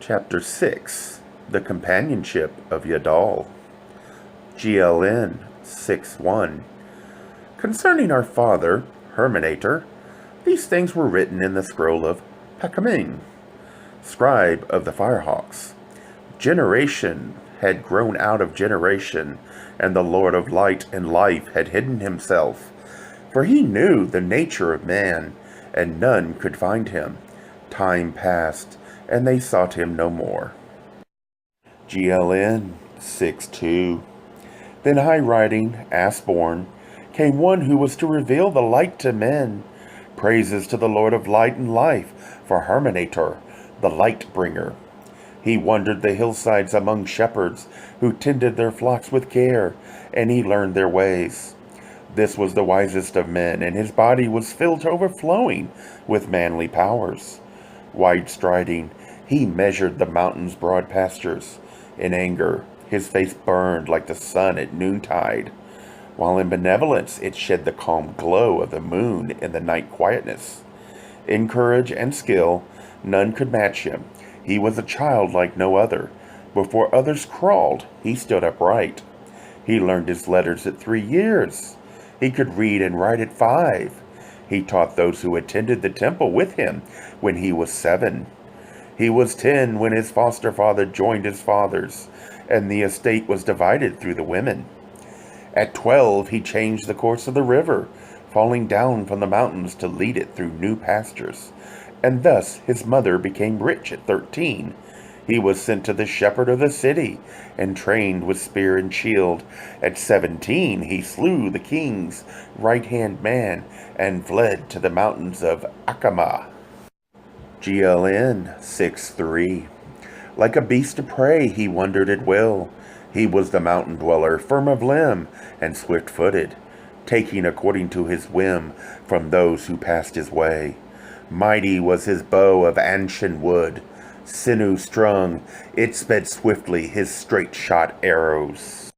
Chapter 6, The Companionship of Yadol. GLN 6:1. Concerning our father, Herminator, these things were written in the scroll of Pacaming, scribe of the Firehawks. Generation had grown out of generation, and the Lord of light and life had hidden himself. For he knew the nature of man, and none could find him. Time passed, and they sought him no more. GLN 6:2. Then high-riding, ass-born, came one who was to reveal the light to men. Praises to the Lord of light and life, for Herminator, the light-bringer. He wandered the hillsides among shepherds who tended their flocks with care, and he learned their ways. This was the wisest of men, and his body was filled to overflowing with manly powers. Wide-striding, he measured the mountain's broad pastures. In anger, his face burned like the sun at noontide, while in benevolence it shed the calm glow of the moon in the night quietness. In courage and skill, none could match him. He was a child like no other. Before others crawled, he stood upright. He learned his letters at 3 years. He could read and write at 5. He taught those who attended the temple with him when he was 7. He was 10 when his foster father joined his fathers, and the estate was divided through the women. At 12, he changed the course of the river, falling down from the mountains to lead it through new pastures. And thus his mother became rich at 13. He was sent to the shepherd of the city, and trained with spear and shield. At 17, he slew the king's right-hand man, and fled to the mountains of Akama. GLN 6:3. Like a beast of prey, he wandered at will. He was the mountain dweller, firm of limb, and swift-footed, taking according to his whim from those who passed his way. Mighty was his bow of ancient wood, sinew strung, it sped swiftly his straight-shot arrows.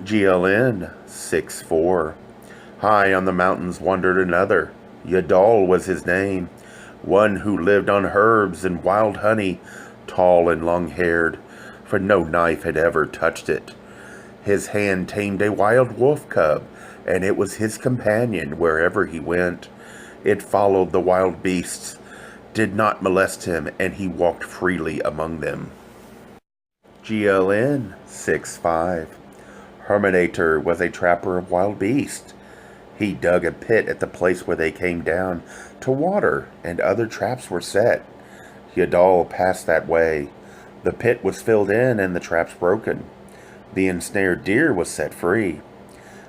GLN 6:4. High on the mountains wandered another. Yadol was his name, one who lived on herbs and wild honey, tall and long-haired, for no knife had ever touched it. His hand tamed a wild wolf cub, and it was his companion wherever he went. It followed the wild beasts, did not molest him, and he walked freely among them. GLN 6:5. Herminator was a trapper of wild beasts. He dug a pit at the place where they came down to water, and other traps were set. Yadol passed that way. The pit was filled in and the traps broken. The ensnared deer was set free.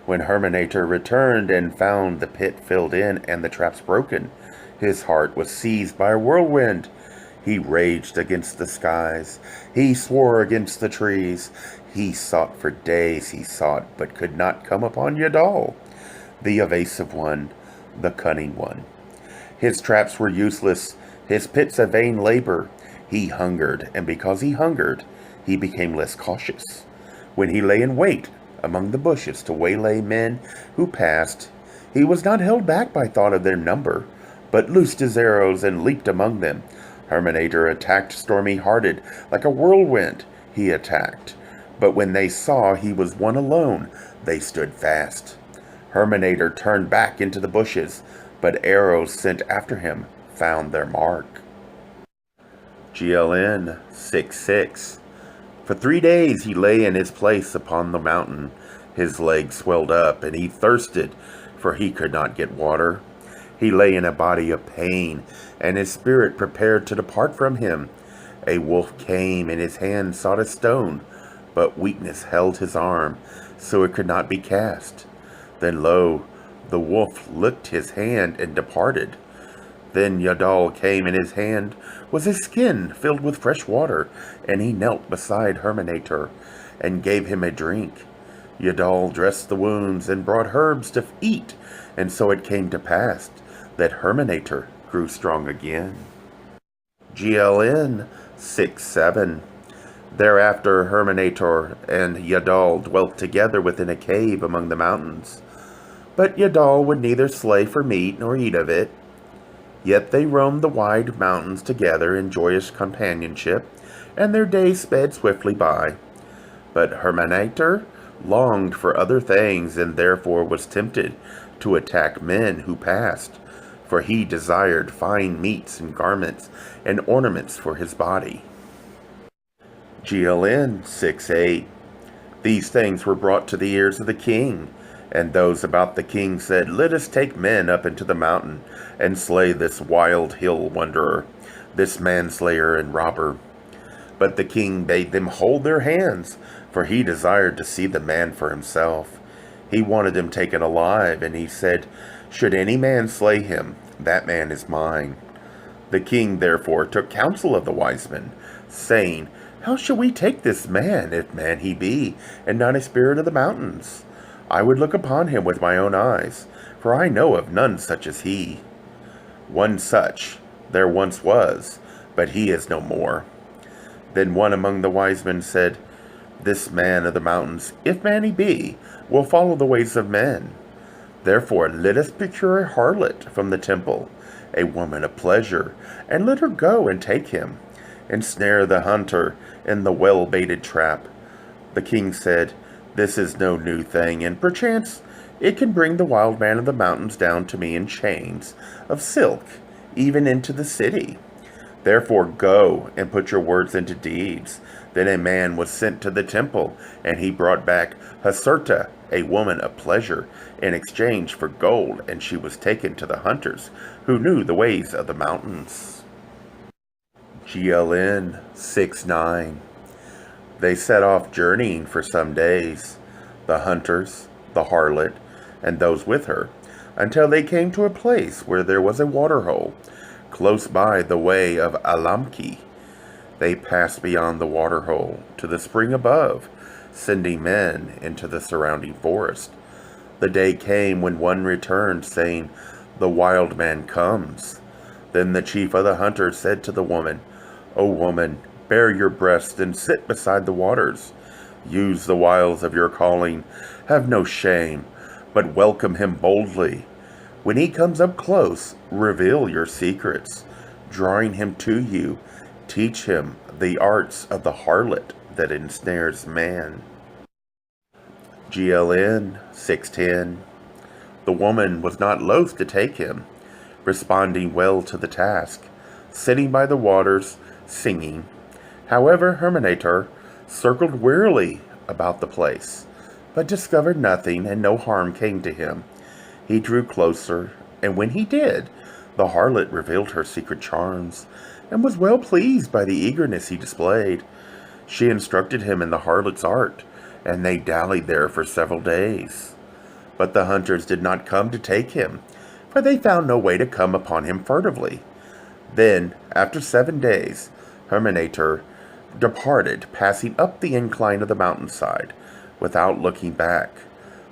When Herminator returned and found the pit filled in and the traps broken, his heart was seized by a whirlwind. He raged against the skies. He swore against the trees. He sought for days, he sought, but could not come upon Yadol, the evasive one, the cunning one. His traps were useless, his pits a vain labor. He hungered, and because he hungered, he became less cautious. When he lay in wait among the bushes to waylay men who passed, he was not held back by thought of their number, but loosed his arrows and leaped among them. Herminator attacked stormy-hearted, like a whirlwind he attacked. But when they saw he was one alone, they stood fast. Herminator turned back into the bushes, but arrows sent after him found their mark. GLN 6:6. For 3 days he lay in his place upon the mountain. His legs swelled up, and he thirsted, for he could not get water. He lay in a body of pain, and his spirit prepared to depart from him. A wolf came, and his hand sought a stone, but weakness held his arm, so it could not be cast. Then lo, the wolf licked his hand and departed. Then Yadol came, and his hand was a skin filled with fresh water, and he knelt beside Herminator and gave him a drink. Yadol dressed the wounds and brought herbs to eat, and so it came to pass that Herminator grew strong again. GLN 6:7. Thereafter Herminator and Yadol dwelt together within a cave among the mountains. But Yadol would neither slay for meat nor eat of it. Yet they roamed the wide mountains together in joyous companionship, and their days sped swiftly by. But Herminator longed for other things, and therefore was tempted to attack men who passed, for he desired fine meats and garments and ornaments for his body. GLN 6:8. These things were brought to the ears of the king, and those about the king said, "Let us take men up into the mountain, and slay this wild hill wanderer, this manslayer and robber." But the king bade them hold their hands, for he desired to see the man for himself. He wanted him taken alive, and he said, "Should any man slay him, that man is mine." The king therefore took counsel of the wise men, saying, "How shall we take this man, if man he be, and not a spirit of the mountains? I would look upon him with my own eyes, for I know of none such as he. One such there once was, but he is no more." Then one among the wise men said, "This man of the mountains, if man he be, will follow the ways of men. Therefore let us procure a harlot from the temple, a woman of pleasure, and let her go and take him, and snare the hunter in the well-baited trap." The king said, "This is no new thing, and perchance it can bring the wild man of the mountains down to me in chains of silk, even into the city. Therefore go and put your words into deeds." Then a man was sent to the temple, and he brought back Haserta, a woman of pleasure, in exchange for gold, and she was taken to the hunters, who knew the ways of the mountains. GLN 6:9. They set off journeying for some days, the hunters, the harlot, and those with her, until they came to a place where there was a waterhole, close by the way of Alamki. They passed beyond the waterhole to the spring above, sending men into the surrounding forest. The day came when one returned, saying, "The wild man comes." Then the chief of the hunters said to the woman, "O woman, bare your breast and sit beside the waters. Use the wiles of your calling. Have no shame, but welcome him boldly. When he comes up close, reveal your secrets. Drawing him to you, teach him the arts of the harlot that ensnares man." GLN 6:10. The woman was not loath to take him, responding well to the task, sitting by the waters, singing. However, Herminator circled wearily about the place, but discovered nothing, and no harm came to him. He drew closer, and when he did, the harlot revealed her secret charms, and was well pleased by the eagerness he displayed. She instructed him in the harlot's art, and they dallied there for several days. But the hunters did not come to take him, for they found no way to come upon him furtively. Then, after 7 days, Herminator departed, passing up the incline of the mountainside, without looking back.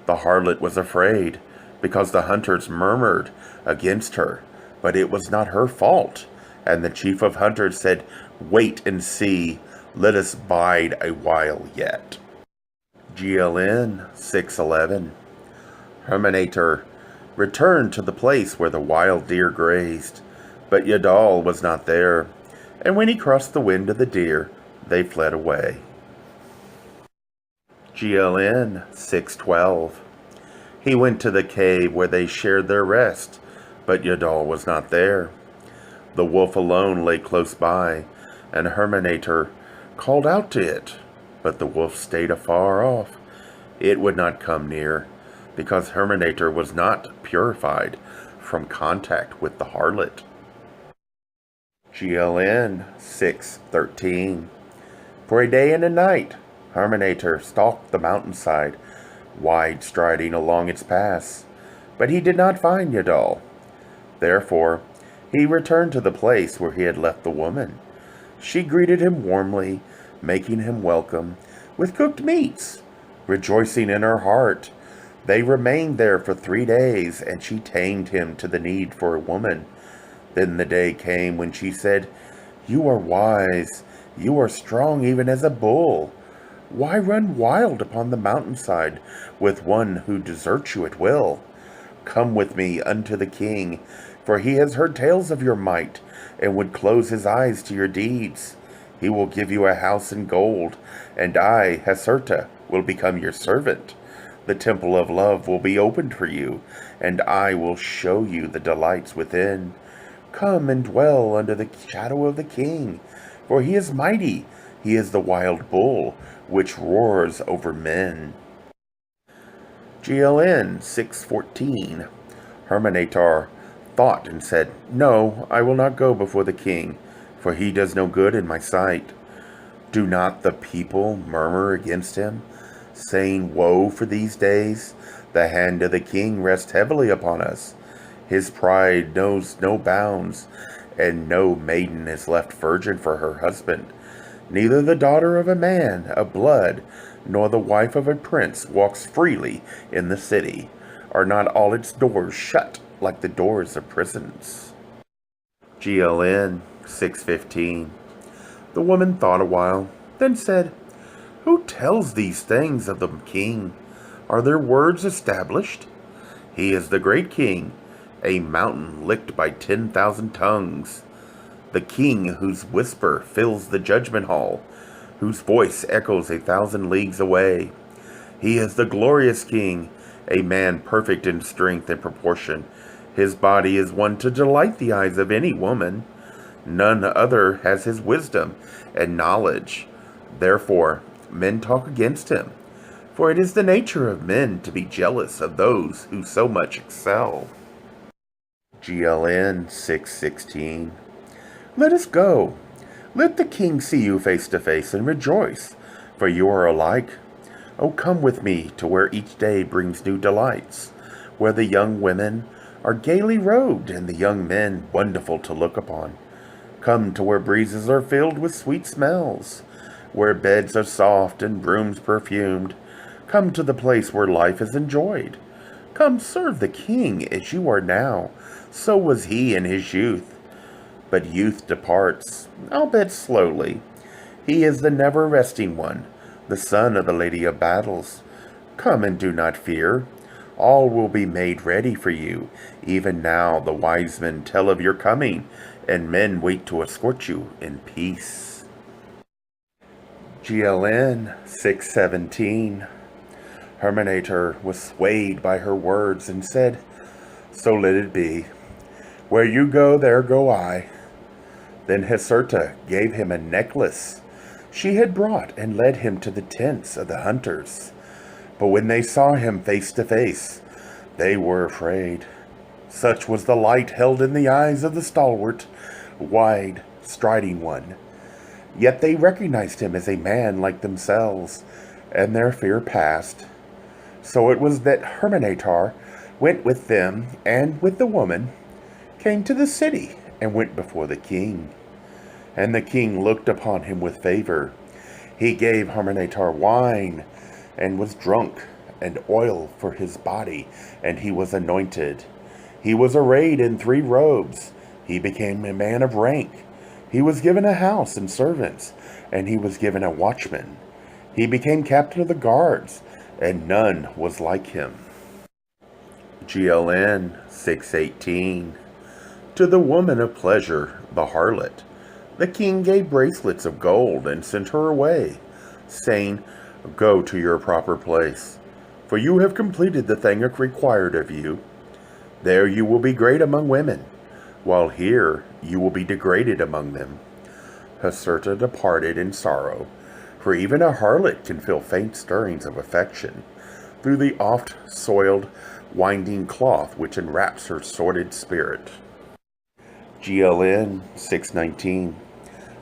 The harlot was afraid, because the hunters murmured against her, but it was not her fault. And the chief of hunters said, "Wait and see, let us bide a while yet." GLN 6:11. Herminator returned to the place where the wild deer grazed, but Yadol was not there, and when he crossed the wind of the deer, they fled away. GLN 6:12. He went to the cave where they shared their rest, but Yadol was not there. The wolf alone lay close by, and Herminator called out to it, but the wolf stayed afar off. It would not come near, because Herminator was not purified from contact with the harlot. GLN 6:13. For a day and a night, Herminator stalked the mountainside, wide striding along its paths, but he did not find Yadol. Therefore, he returned to the place where he had left the woman. She greeted him warmly, making him welcome with cooked meats, rejoicing in her heart. They remained there for 3 days, and she tamed him to the need for a woman. Then the day came when she said, "You are wise, you are strong even as a bull. Why run wild upon the mountainside with one who deserts you at will? Come with me unto the king, For he has heard tales of your might, and would close his eyes to your deeds. He will give you a house in gold, and I, Haserta, will become your servant. The temple of love will be opened for you, and I will show you the delights within. Come and dwell under the shadow of the king, for he is mighty. He is the wild bull, which roars over men. GLN 614. Herminator thought and said, No, I will not go before the king, for he does no good in my sight. Do not the people murmur against him, saying, Woe for these days! The hand of the king rests heavily upon us. His pride knows no bounds, and no maiden is left virgin for her husband. Neither the daughter of a man of blood, nor the wife of a prince walks freely in the city. Are not all its doors shut like the doors of prisons? GLN 615. The woman thought a while, then said, Who tells these things of the king? Are their words established? He is the great king, a mountain licked by 10,000 tongues. The king whose whisper fills the judgment hall, whose voice echoes 1,000 leagues away. He is the glorious king, a man perfect in strength and proportion. His body is one to delight the eyes of any woman. None other has his wisdom and knowledge. Therefore, men talk against him. For it is the nature of men to be jealous of those who so much excel. GLN 616. Let us go. Let the king see you face to face and rejoice, for you are alike. Oh, come with me to where each day brings new delights, where the young women are gaily robed and the young men wonderful to look upon. Come to where breezes are filled with sweet smells, where beds are soft and rooms perfumed. Come to the place where life is enjoyed. Come serve the king as you are now. So was he in his youth. But youth departs, albeit slowly. He is the never-resting one, the son of the Lady of Battles. Come and do not fear. All will be made ready for you. Even now the wise men tell of your coming, and men wait to escort you in peace. GLN 617. Herminator was swayed by her words and said, So let it be. Where you go, there go I. Then Haserta gave him a necklace she had brought and led him to the tents of the hunters. But when they saw him face to face, they were afraid. Such was the light held in the eyes of the stalwart, wide, striding one. Yet they recognized him as a man like themselves, and their fear passed. So it was that Herminator went with them, and with the woman, came to the city, and went before the king. And the king looked upon him with favor. He gave Herminator wine, and was drunk, and oil for his body, and he was anointed. He was arrayed in 3 robes. He became a man of rank. He was given a house and servants, and he was given a watchman. He became captain of the guards, and none was like him. GLN 618. To the woman of pleasure, the harlot, the king gave bracelets of gold and sent her away, saying, Go to your proper place, for you have completed the thing required of you. There you will be great among women, while here you will be degraded among them. Haserta departed in sorrow, for even a harlot can feel faint stirrings of affection through the oft-soiled, winding cloth which enwraps her sordid spirit. GLN 619.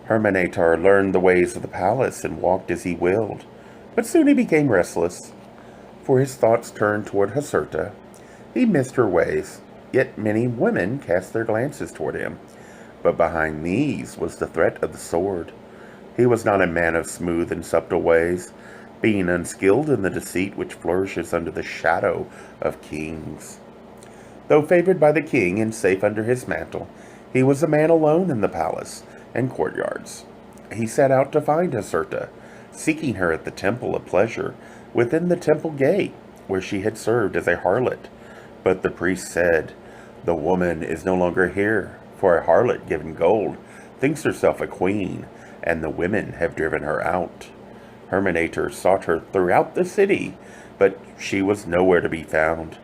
Herminator learned the ways of the palace and walked as he willed, but soon he became restless, for his thoughts turned toward Haserta. He missed her ways, yet many women cast their glances toward him, but behind these was the threat of the sword. He was not a man of smooth and subtle ways, being unskilled in the deceit which flourishes under the shadow of kings. Though favored by the king and safe under his mantle, he was a man alone in the palace and courtyards. He set out to find Haserta, seeking her at the temple of pleasure, within the temple gate, where she had served as a harlot. But the priest said, The woman is no longer here, for a harlot given gold thinks herself a queen, and the women have driven her out. Herminator sought her throughout the city, but she was nowhere to be found.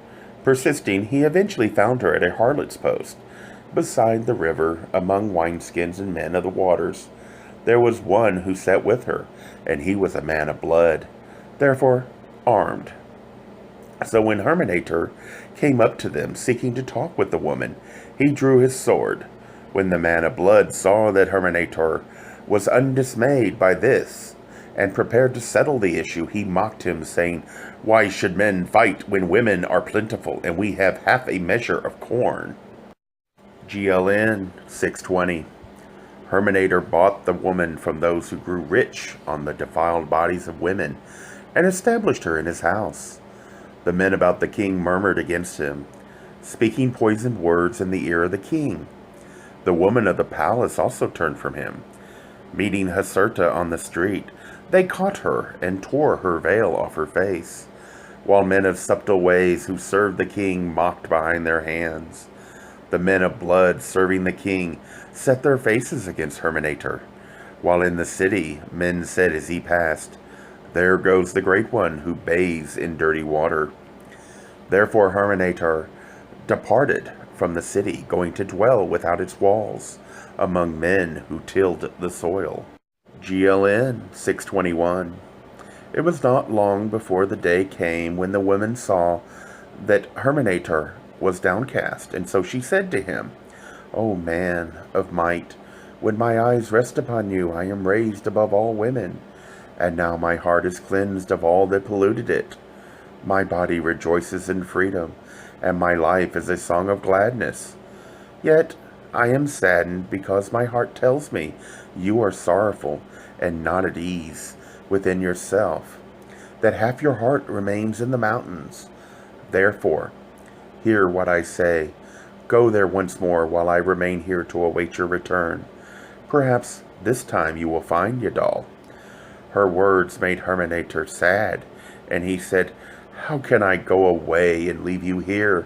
Persisting, he eventually found her at a harlot's post. Beside the river, among wineskins and men of the waters, there was one who sat with her, and he was a man of blood, therefore armed. So when Herminator came up to them, seeking to talk with the woman, he drew his sword. When the man of blood saw that Herminator was undismayed by this, and prepared to settle the issue, he mocked him, saying, "Why should men fight when women are plentiful, and we have half a measure of corn?" GLN 620. Herminator bought the woman from those who grew rich on the defiled bodies of women, and established her in his house. The men about the king murmured against him, speaking poisoned words in the ear of the king. The woman of the palace also turned from him. Meeting Haserta on the street, they caught her and tore her veil off her face, while men of subtle ways who served the king mocked behind their hands. The men of blood serving the king set their faces against Herminator, while in the city men said as he passed, "There goes the great one who bathes in dirty water." Therefore Herminator departed from the city, going to dwell without its walls, among men who tilled the soil. GLN 621. It was not long before the day came when the woman saw that Herminator was downcast, and so she said to him, "O man of might, when my eyes rest upon you, I am raised above all women, and now my heart is cleansed of all that polluted it. My body rejoices in freedom, and my life is a song of gladness. Yet I am saddened because my heart tells me you are sorrowful and not at ease within yourself, that half your heart remains in the mountains. Therefore, hear what I say. Go there once more while I remain here to await your return. Perhaps this time you will find Yadol." Her words made Herminator sad, and he said, "How can I go away and leave you here?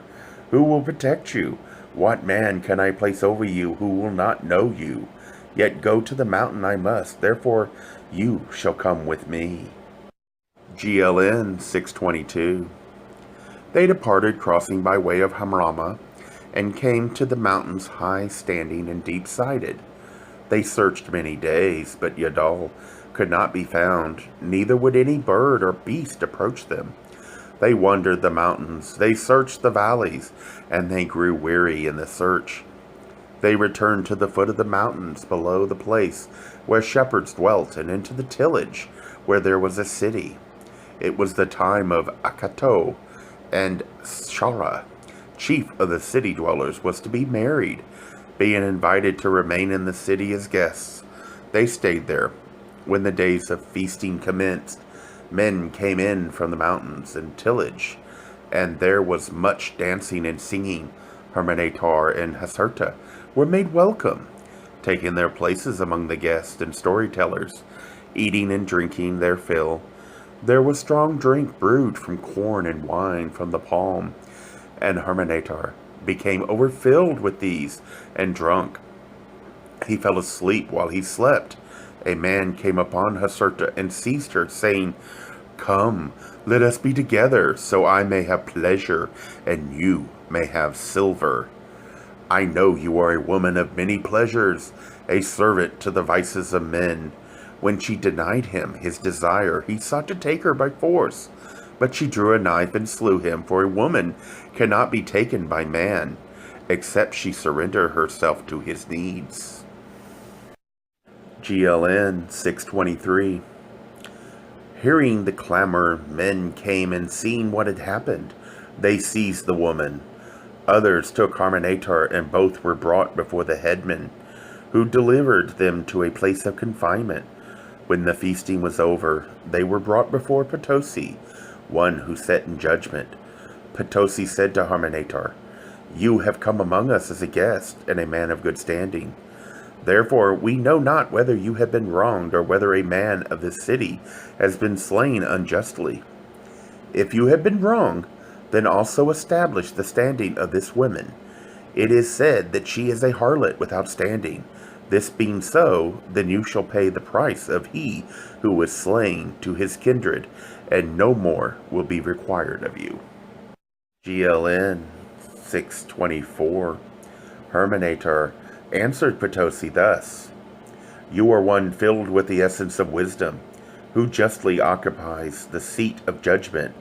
Who will protect you? What man can I place over you who will not know you? Yet go to the mountain I must, therefore you shall come with me." GLN 622. They departed, crossing by way of Hamrama, and came to the mountains high-standing and deep-sided. They searched many days, but Yadol could not be found, neither would any bird or beast approach them. They wandered the mountains, they searched the valleys, and they grew weary in the search. They returned to the foot of the mountains below the place where shepherds dwelt, and into the tillage where there was a city. It was the time of Akato, and Shara, chief of the city dwellers, was to be married. Being invited to remain in the city as guests, they stayed there. When the days of feasting commenced, men came in from the mountains and tillage, and there was much dancing and singing. Herminator and Haserta were made welcome, taking their places among the guests and storytellers, eating and drinking their fill. There was strong drink brewed from corn and wine from the palm, and Herminator became overfilled with these and drunk. He fell asleep while he slept. A man came upon Haserta and seized her, saying, "Come, let us be together, so I may have pleasure, and you may have silver. I know you are a woman of many pleasures, a servant to the vices of men." When she denied him his desire, he sought to take her by force, but she drew a knife and slew him, for a woman cannot be taken by man, except she surrender herself to his needs. GLN 623. Hearing the clamor, men came, and seeing what had happened, they seized the woman. Others took Herminator, and both were brought before the headman, who delivered them to a place of confinement. When the feasting was over, they were brought before Potosi, one who sat in judgment. Potosi said to Herminator, "You have come among us as a guest, and a man of good standing. Therefore we know not whether you have been wronged, or whether a man of this city has been slain unjustly. If you have been wrong, then also establish the standing of this woman. It is said that she is a harlot without standing. This being so, then you shall pay the price of he who was slain to his kindred, and no more will be required of you. GLN 624. Herminator answered Potosi thus: You are one filled with the essence of wisdom, who justly occupies the seat of judgment.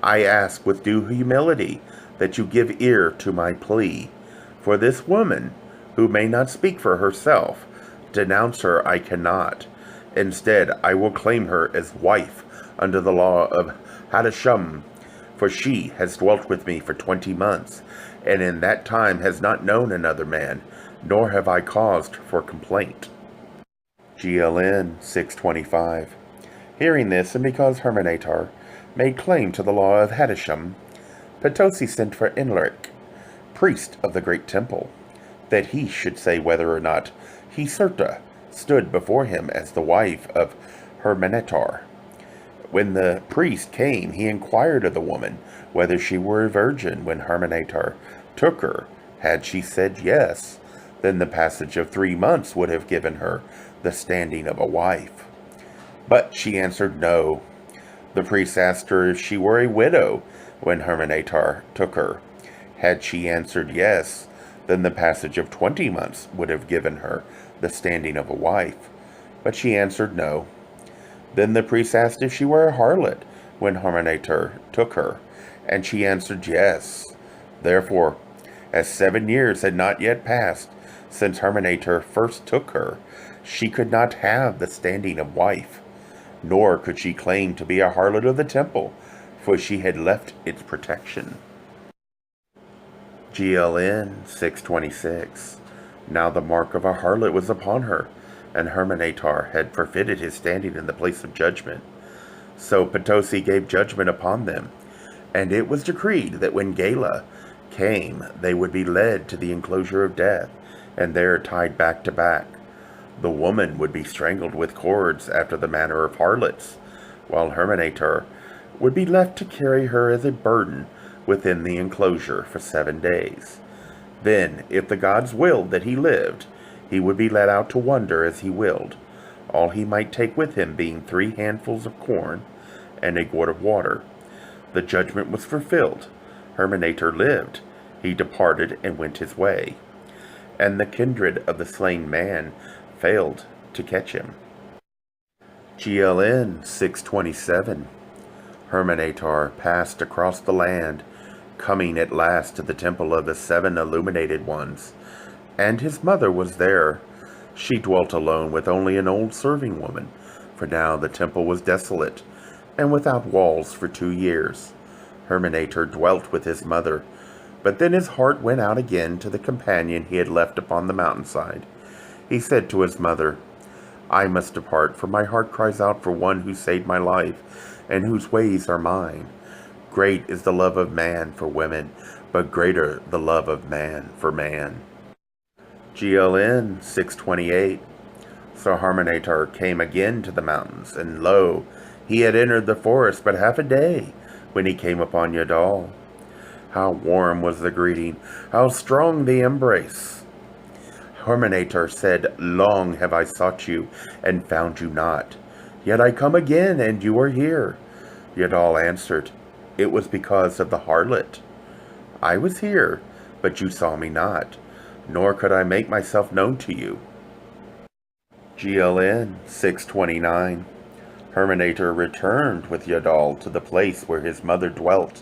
I ask with due humility that you give ear to my plea. For this woman, who may not speak for herself, denounce her I cannot. Instead, I will claim her as wife under the law of Antechamber, for she has dwelt with me for 20 months, and in that time has not known another man, nor have I caused for complaint. GLN 625. Hearing this, and because Herminator made claim to the law of Antechamber, Potosi sent for Enleric, priest of the great temple, that he should say whether or not Hercerta stood before him as the wife of Herminator. When the priest came, he inquired of the woman whether she were a virgin when Herminator took her. Had she said yes, then the passage of 3 months would have given her the standing of a wife. But she answered no. The priest asked her if she were a widow when Herminator took her. Had she answered yes, then the passage of 20 months would have given her the standing of a wife. But she answered no. Then the priest asked if she were a harlot when Herminator took her, and she answered yes. Therefore, as 7 years had not yet passed since Herminator first took her, she could not have the standing of wife, nor could she claim to be a harlot of the temple, for she had left its protection. GLN 626. Now the mark of a harlot was upon her, and Herminator had forfeited his standing in the place of judgment. So Potosi gave judgment upon them, and it was decreed that when Gala came, they would be led to the enclosure of death, and there tied back to back. The woman would be strangled with cords after the manner of harlots, while Herminator would be left to carry her as a burden within the enclosure for 7 days. Then, if the gods willed that he lived, he would be let out to wander as he willed, all he might take with him being 3 handfuls of corn and a gourd of water. The judgment was fulfilled. Herminator lived. He departed and went his way, and the kindred of the slain man failed to catch him. GLN 627. Herminator passed across the land, coming at last to the temple of the 7 illuminated ones, and his mother was there. She dwelt alone with only an old serving woman, for now the temple was desolate, and without walls for 2 years. Herminator dwelt with his mother, but then his heart went out again to the companion he had left upon the mountainside. He said to his mother, I must depart, for my heart cries out for one who saved my life, and whose ways are mine. Great is the love of man for women, but greater the love of man for man. GLN 628. So Herminator came again to the mountains, and lo, he had entered the forest but half a day when he came upon Yadol. How warm was the greeting, how strong the embrace! Herminator said, Long have I sought you, and found you not. Yet I come again, and you are here. Yadol answered, It was because of the harlot. I was here, but you saw me not, nor could I make myself known to you. GLN 629. Herminator returned with Yadol to the place where his mother dwelt,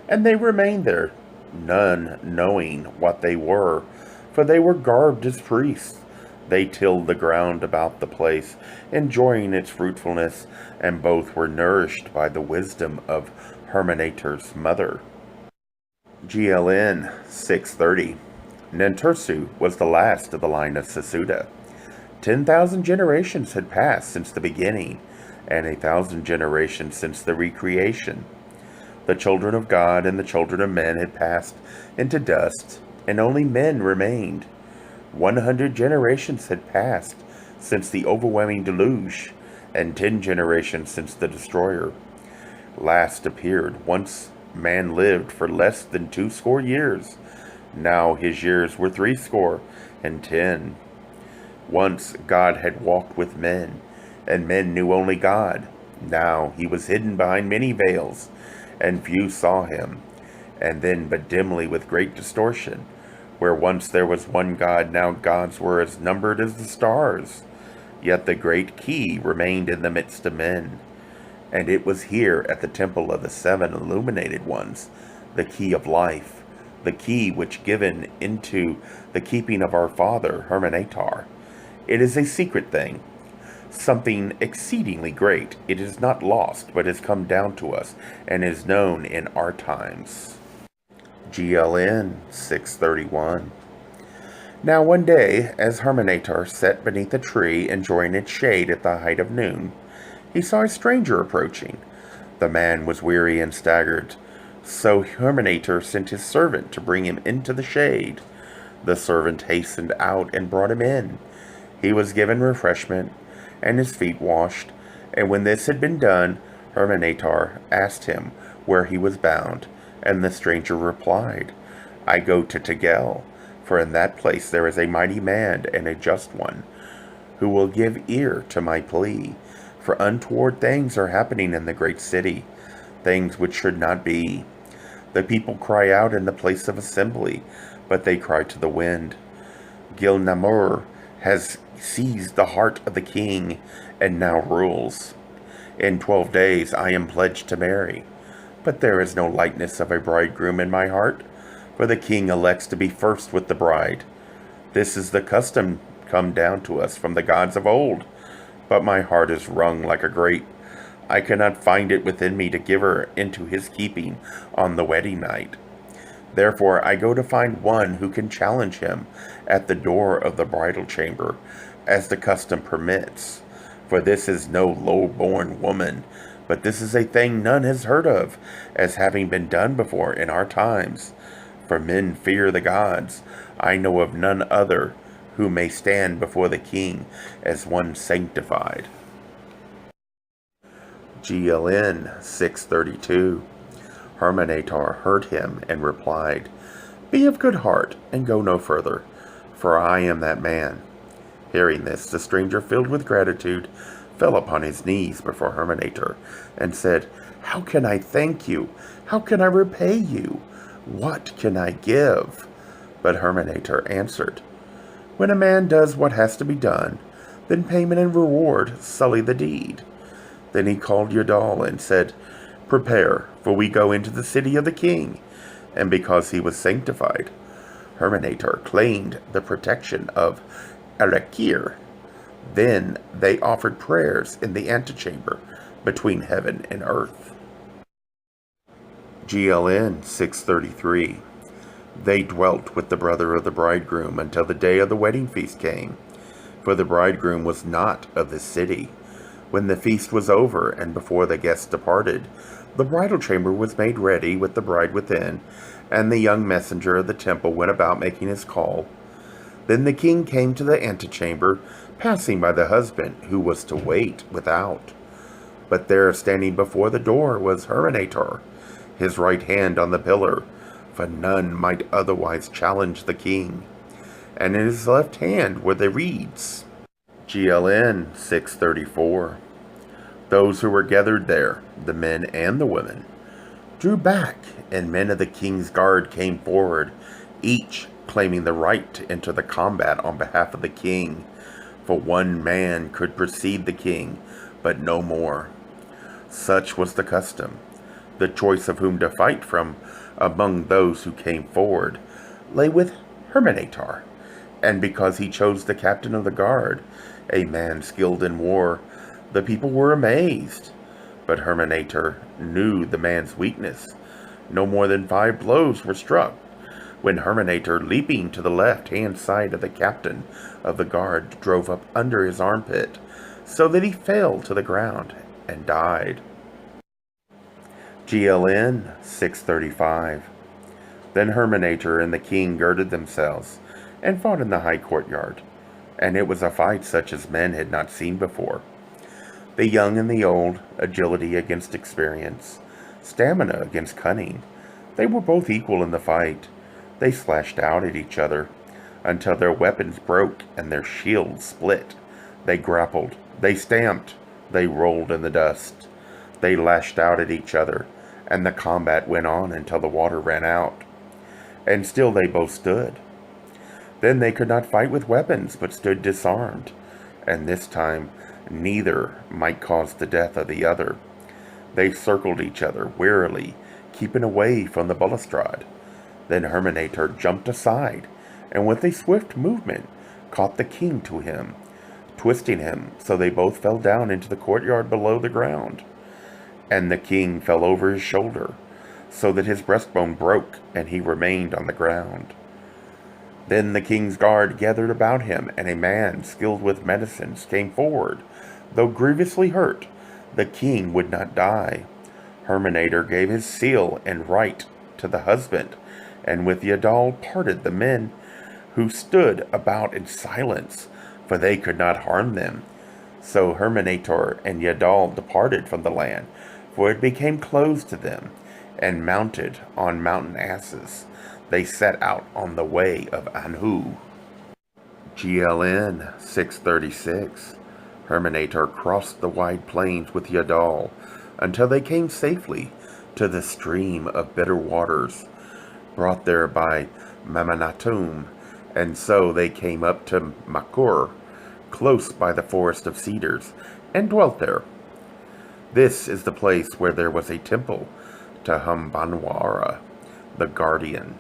and they remained there, none knowing what they were, for they were garbed as priests. They tilled the ground about the place, enjoying its fruitfulness, and both were nourished by the wisdom of Herminator's mother. GLN 630. Nintursu was the last of the line of Sasuda. 10,000 generations had passed since the beginning, and 1,000 generations since the recreation. The children of God and the children of men had passed into dust, and only men remained. 100 generations had passed since the overwhelming deluge, and 10 generations since the destroyer last appeared. Once man lived for less than 20 years. Now his years were 70. Once God had walked with men, and men knew only God. Now he was hidden behind many veils, and few saw him, and then but dimly with great distortion. Where once there was one God, now gods were as numbered as the stars. Yet the great key remained in the midst of men, and it was here at the temple of the 7 illuminated ones, the key of life, the key which given into the keeping of our Father, Herminator. It is a secret thing, something exceedingly great. It is not lost, but has come down to us, and is known in our times. GLN 631. Now one day, as Herminator sat beneath a tree enjoying its shade at the height of noon, he saw a stranger approaching. The man was weary and staggered, so Herminator sent his servant to bring him into the shade. The servant hastened out and brought him in. He was given refreshment, and his feet washed, and when this had been done, Herminator asked him where he was bound, and the stranger replied, I go to Tegel, for in that place there is a mighty man and a just one, who will give ear to my plea. For untoward things are happening in the great city, things which should not be. The people cry out in the place of assembly, but they cry to the wind. Gilnamur has seized the heart of the king, and now rules. In 12 days I am pledged to marry, but there is no lightness of a bridegroom in my heart, for the king elects to be first with the bride. This is the custom come down to us from the gods of old, but my heart is wrung like a grape. I cannot find it within me to give her into his keeping on the wedding night. Therefore I go to find one who can challenge him at the door of the bridal chamber, as the custom permits. For this is no low-born woman, but this is a thing none has heard of, as having been done before in our times. For men fear the gods. I know of none other who may stand before the king as one sanctified. GLN 632. Herminator heard him and replied, Be of good heart, and go no further, for I am that man. Hearing this, the stranger, filled with gratitude, fell upon his knees before Herminator, and said, How can I thank you? How can I repay you? What can I give? But Herminator answered, When a man does what has to be done, then payment and reward sully the deed. Then he called Yadol and said, Prepare, for we go into the city of the king. And because he was sanctified, Herminator claimed the protection of Arakir. Then they offered prayers in the antechamber between heaven and earth. GLN 633. They dwelt with the brother of the bridegroom until the day of the wedding feast came, for the bridegroom was not of the city. When the feast was over, and before the guests departed, the bridal chamber was made ready with the bride within, and the young messenger of the temple went about making his call. Then the king came to the antechamber, passing by the husband, who was to wait without. But there, standing before the door, was Herminator, his right hand on the pillar, for none might otherwise challenge the king, and in his left hand were the reeds. GLN 634. Those who were gathered there, the men and the women, drew back, and men of the king's guard came forward, each claiming the right to enter the combat on behalf of the king, for one man could precede the king, but no more. Such was the custom. The choice of whom to fight from among those who came forward lay with Herminator, and because he chose the captain of the guard, a man skilled in war, the people were amazed. But Herminator knew the man's weakness. No more than 5 blows were struck, when Herminator, leaping to the left-hand side of the captain of the guard, drove up under his armpit, so that he fell to the ground and died. GLN 635. Then Herminator and the king girded themselves, and fought in the high courtyard, and it was a fight such as men had not seen before. The young and the old, agility against experience, stamina against cunning, they were both equal in the fight. They slashed out at each other until their weapons broke and their shields split. They grappled, they stamped, they rolled in the dust. They lashed out at each other, and the combat went on until the water ran out. And still they both stood. Then they could not fight with weapons, but stood disarmed, and this time neither might cause the death of the other. They circled each other warily, keeping away from the balustrade. Then Herminator jumped aside, and with a swift movement caught the king to him, twisting him so they both fell down into the courtyard below the ground. And the king fell over his shoulder, so that his breastbone broke, and he remained on the ground. Then the king's guard gathered about him, and a man skilled with medicines came forward. Though grievously hurt, the king would not die. Herminator gave his seal and right to the husband, and with Yadol parted the men who stood about in silence, for they could not harm them. So Herminator and Yadol departed from the land, for it became closed to them, and mounted on mountain asses, they set out on the way of Anhu. GLN 636. Herminator crossed the wide plains with Yadol until they came safely to the stream of bitter waters, brought there by Mamanatum, and so they came up to Makur, close by the forest of cedars, and dwelt there. This is the place where there was a temple to Humbanwara, the guardian.